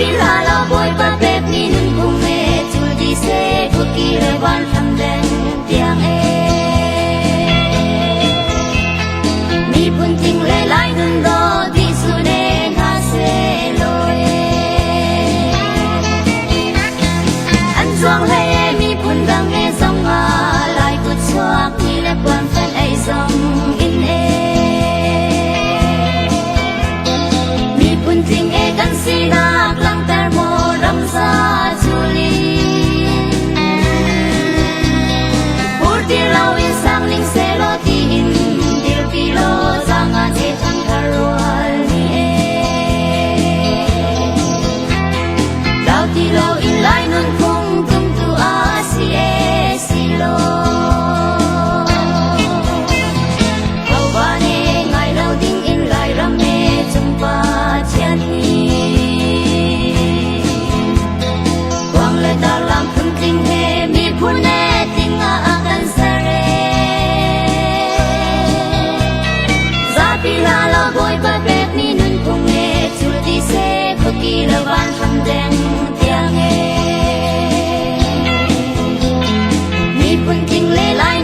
pila lo boy ba bep ni nun kung e chul di se ko ki le ban tham den tiang e mi pun ting le lai nun do di su ne na se lo e an chuang le mi pun dang e song a lai ku chuak ni le quan fan ai song in e mi pun ting e kan si nak lang ter mo ram sa chuli pur ti lau in sang ling se lo ti in dil pi lo sang a che thang karwal ni e dau ti lo in lai nun kung tum tu a si e si lo kau ba ne ngai lo ding in lai ram me chung pa chian ni quang le ta lam khum ting he mi phun ne ting a kan sa re za pi la lo boy ba bek ni nun kung e chul ti se ko ki la ban ham den tiang e mi phun ting le lai